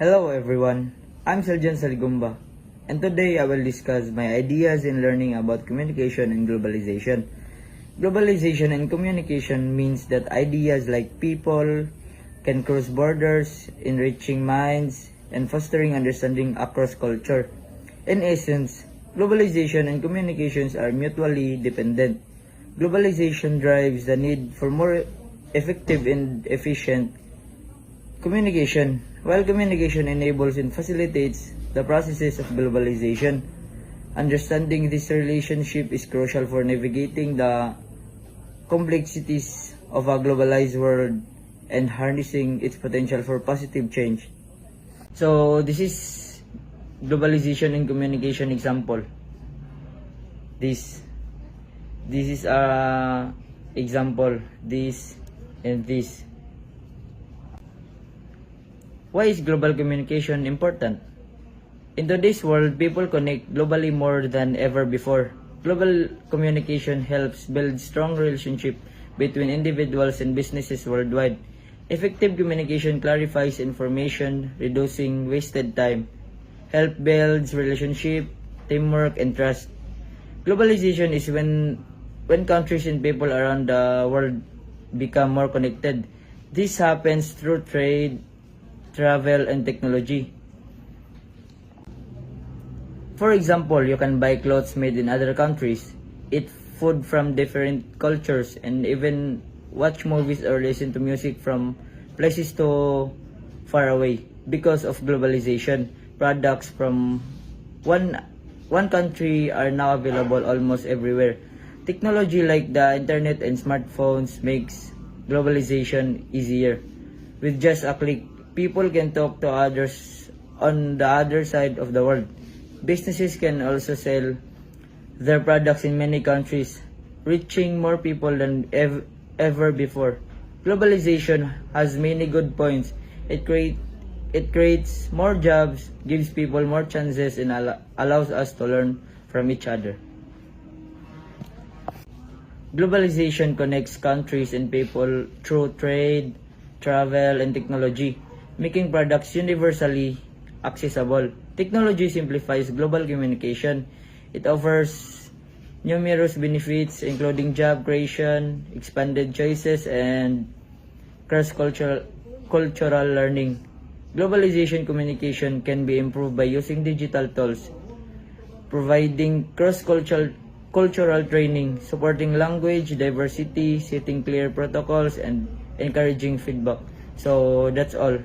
Hello everyone, I'm Sergeant Saligumba, and today I will discuss my ideas in learning about communication and globalization. Globalization and communication means that ideas like people can cross borders, enriching minds, and fostering understanding across culture. In essence, globalization and communications are mutually dependent. Globalization drives the need for more effective and efficient communication, while communication enables and facilitates the processes of globalization. Understanding this relationship is crucial for navigating the complexities of a globalized world and harnessing its potential for positive change. So this is globalization and communication example. This is a example, this and this. Why is global communication important? In today's world, people connect globally more than ever before. Global communication helps build strong relationships between individuals and businesses worldwide. Effective communication clarifies information, reducing wasted time, help builds relationship, teamwork, and trust. Globalization is when countries and people around the world become more connected. This happens through trade, travel, and technology. For example, you can buy clothes made in other countries, eat food from different cultures, and even watch movies or listen to music from places to far away. Because of globalization, products from one country are now available almost everywhere. Technology like the internet and smartphones makes globalization easier. With just a click, people can talk to others on the other side of the world. Businesses can also sell their products in many countries, reaching more people than ever before. Globalization has many good points. It creates more jobs, gives people more chances, and allows us to learn from each other. Globalization connects countries and people through trade, travel, and technology, making products universally accessible. Technology simplifies global communication. It offers numerous benefits, including job creation, expanded choices, and cross-cultural learning. Globalization communication can be improved by using digital tools, providing cross-cultural training, supporting language diversity, setting clear protocols, and encouraging feedback. So that's all.